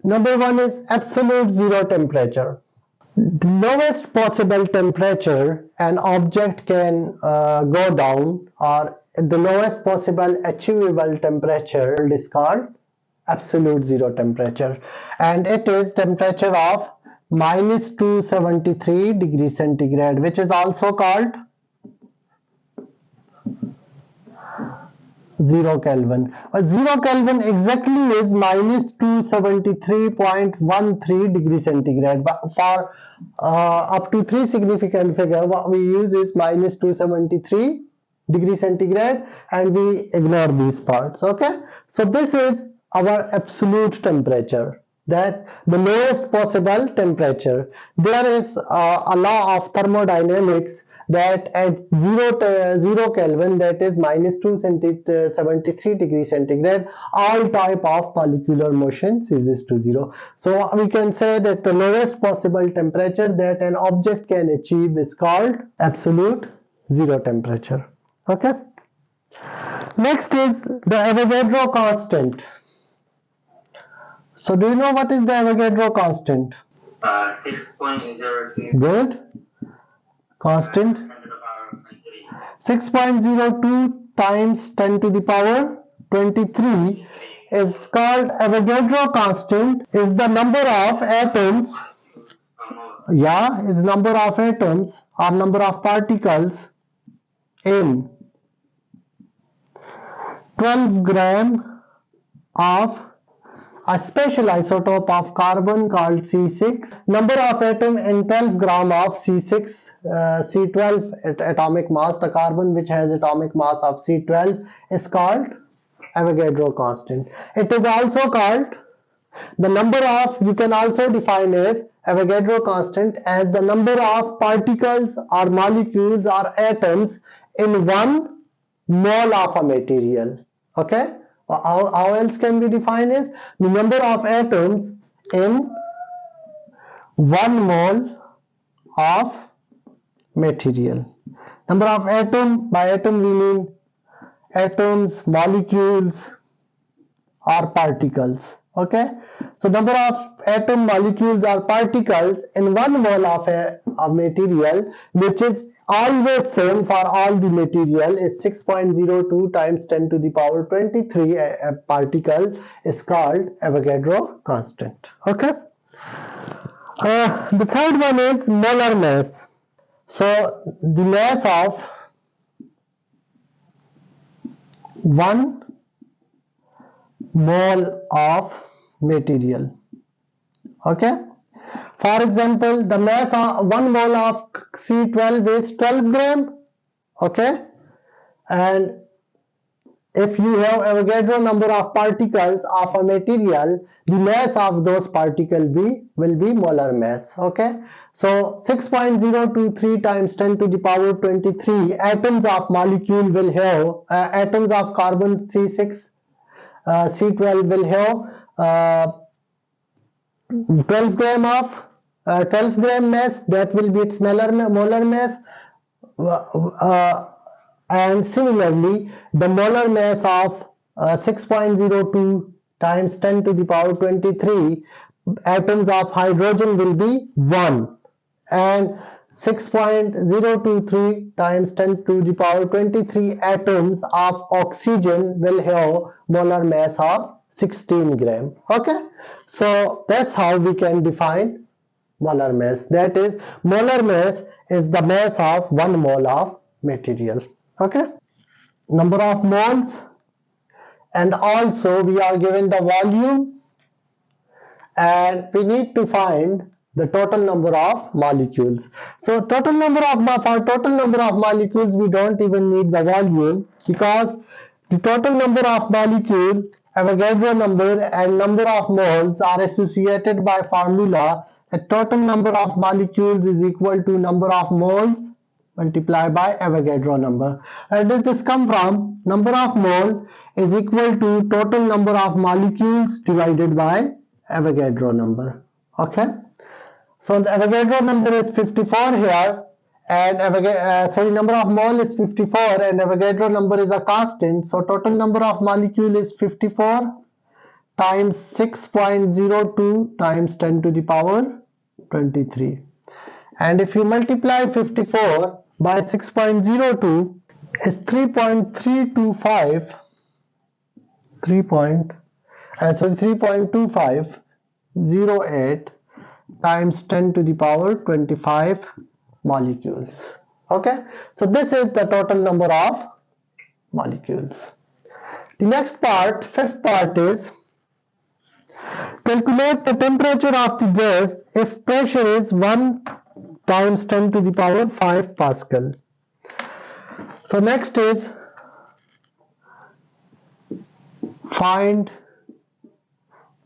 Number one is absolute zero temperature. The lowest possible temperature an object can go down, or the lowest possible achievable temperature is called absolute zero temperature, and it is temperature of minus 273 degrees centigrade, which is also called 0 Kelvin. 0 Kelvin exactly is minus 273.13 degrees centigrade. But for up to 3 significant figure, what we use is minus 273 degrees centigrade, and we ignore these parts. Okay, so this is our absolute temperature, that the lowest possible temperature. There is a law of thermodynamics that at 0 Kelvin, that is minus 273 degrees centigrade, all type of molecular motion ceases to zero. So we can say that the lowest possible temperature that an object can achieve is called absolute zero temperature. Okay. Next is the Avogadro constant. So do you know what is the Avogadro constant? 6.02. Good. Constant 6.02 times 10 to the power 23 is called Avogadro constant. Is the number of atoms, is number of atoms or number of particles in 12 gram of a special isotope of carbon called C6. Number of atom in 12 gram of C6, C12 atomic mass, the carbon which has atomic mass of C12 is called Avogadro constant. It is also called the number of, you can also define as Avogadro constant as the number of particles or molecules or atoms in 1 mole of a material. Okay. How else can be defined as the number of atoms in 1 mole of material. Number of atom, by atom we mean atoms, molecules or particles. Okay, so number of atom, molecules or particles in 1 mole of material, which is always same for all the material, is 6.02 times 10 to the power 23 particle is called Avogadro constant. Okay. The third one is molar mass. So the mass of 1 mole of material. Okay. For example, the mass of 1 mole of C12 is 12 gram. Okay. And if you have Avogadro number of particles of a material, the mass of those particles will be molar mass. Okay. So 6.023 times 10 to the power 23 atoms of molecule will have, atoms of carbon C6, C12 will have 12 gram of 12 gram mass, that will be its molar mass, and similarly the molar mass of 6.02 times 10 to the power 23 atoms of hydrogen will be 1, and 6.023 times 10 to the power 23 atoms of oxygen will have molar mass of 16 gram. Okay, so that's how we can define molar mass. That is, molar mass is the mass of 1 mole of material. Okay, number of moles, and also we are given the volume, and we need to find the total number of molecules. So for total number of molecules we don't even need the volume, because the total number of molecules, Avogadro number and number of moles are associated by formula. The total number of molecules is equal to number of moles multiplied by Avogadro number. Where does this come from? Number of mole is equal to total number of molecules divided by Avogadro number. Okay, so the Avogadro number is 54 here, and number of mole is 54, and Avogadro number is a constant. So total number of molecule is 54 times 6.02 times 10 to the power 23. And if you multiply 54 by 6.02, is 3.325 3.2508 times 10 to the power 25 molecules. Okay, so this is the total number of molecules. The next part, fifth part, is calculate the temperature of the gas if pressure is 1 times 10 to the power 5 Pascal. So next is find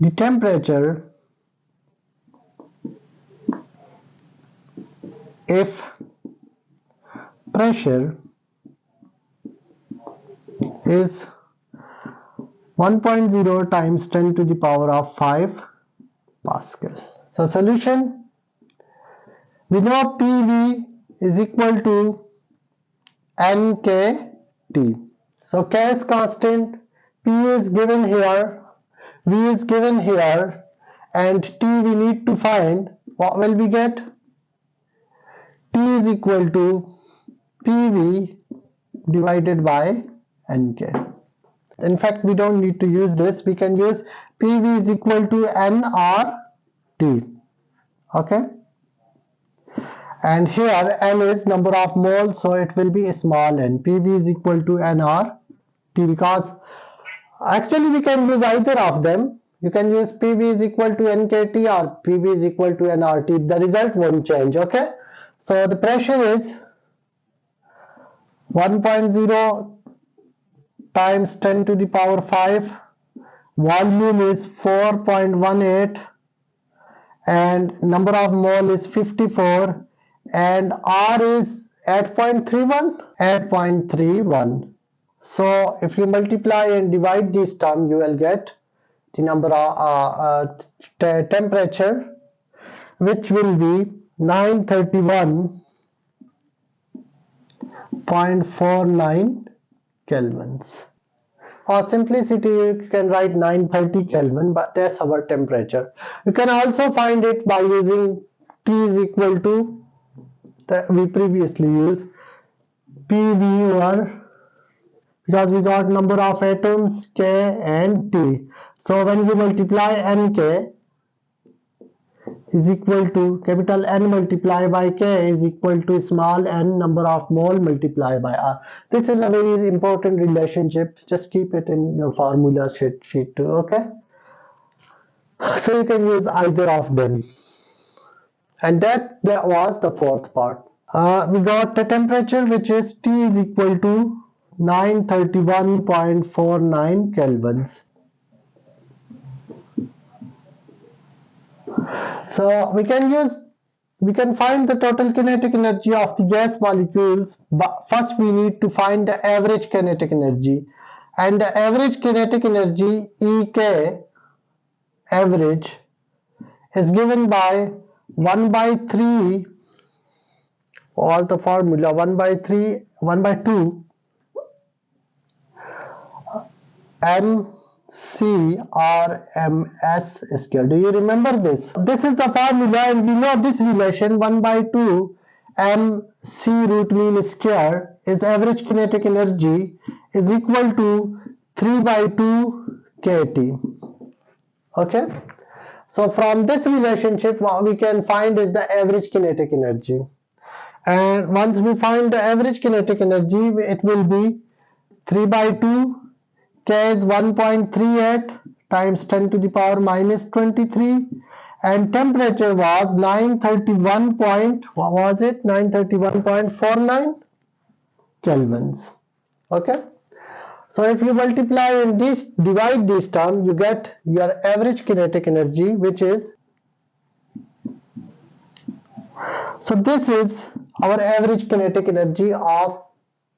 the temperature if pressure is 1.0 times 10 to the power of 5 Pascal. So solution, we know PV is equal to NKT. So K is constant, P is given here, V is given here, and T we need to find. What will we get? T is equal to PV divided by NK. In fact, we don't need to use this. We can use PV is equal to nRT. Okay. And here N is number of moles, so it will be small n. PV is equal to nRT, because actually we can use either of them. You can use PV is equal to NKT or PV is equal to nRT. The result won't change. Okay. So the pressure is 1.0 times 10 to the power 5, volume is 4.18, and number of mole is 54, and R is 8.31. So if you multiply and divide this term, you will get the number of temperature, which will be 931.49 kelvins. For simplicity, you can write 930 Kelvin, but that's our temperature. You can also find it by using T is equal to, we previously used PV over, because we got number of atoms K and T. So when you multiply NK is equal to capital N multiplied by K is equal to small n number of mole multiplied by R. This is a very important relationship. Just keep it in your formula sheet too. Okay. So you can use either of them. And that was the fourth part. We got the temperature, which is T is equal to 931.49 kelvins. So we can find the total kinetic energy of the gas molecules, but first we need to find the average kinetic energy, and the average kinetic energy EK average is given by 1 by 3, all the formula 1 by 2 mCRMS square. Do you remember this? This is the formula, and we know this relation 1 by 2 mc root mean square is average kinetic energy is equal to 3 by 2 kT. Okay. So from this relationship, what we can find is the average kinetic energy. And once we find the average kinetic energy, it will be 3 by 2, K is 1.38 times 10 to the power minus 23, and temperature was 931.49 kelvins. Okay. So if you multiply and divide this term, you get your average kinetic energy, which is, so this is our average kinetic energy of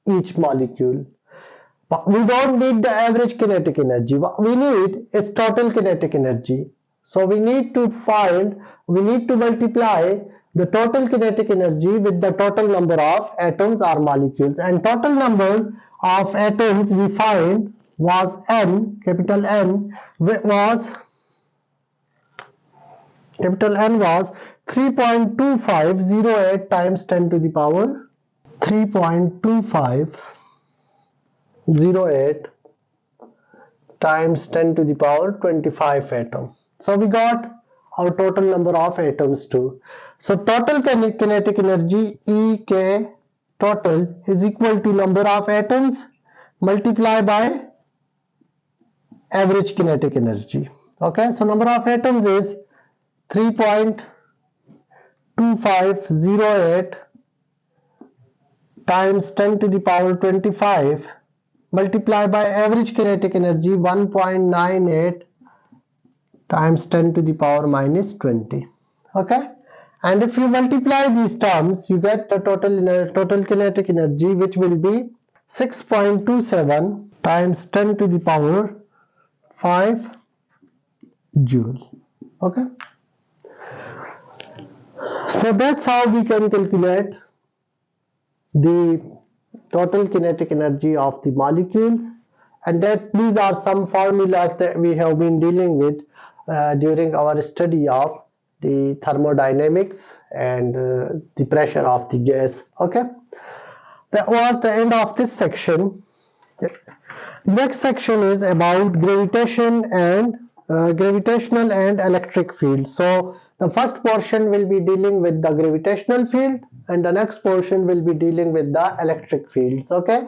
each molecule. But we don't need the average kinetic energy. What we need is total kinetic energy. So we need to multiply the total kinetic energy with the total number of atoms or molecules. And total number of atoms we find was N, capital N was 3.2508 times 10 to the power 3.2508 times 10 to the power 25 atom. So we got our total number of atoms too. So total kinetic energy EK total is equal to number of atoms multiplied by average kinetic energy. Okay, so number of atoms is 3.2508 times 10 to the power 25 multiplied by average kinetic energy 1.98 times 10 to the power minus 20. Okay, and if you multiply these terms, you get the total kinetic energy, which will be 6.27 times 10 to the power 5 joule. Okay, so that's how we can calculate the total kinetic energy of the molecules, and that these are some formulas that we have been dealing with during our study of the thermodynamics and the pressure of the gas. Okay, that was the end of this section. Next section is about gravitational and electric field. So the first portion will be dealing with the gravitational field, and the next portion will be dealing with the electric fields. Okay,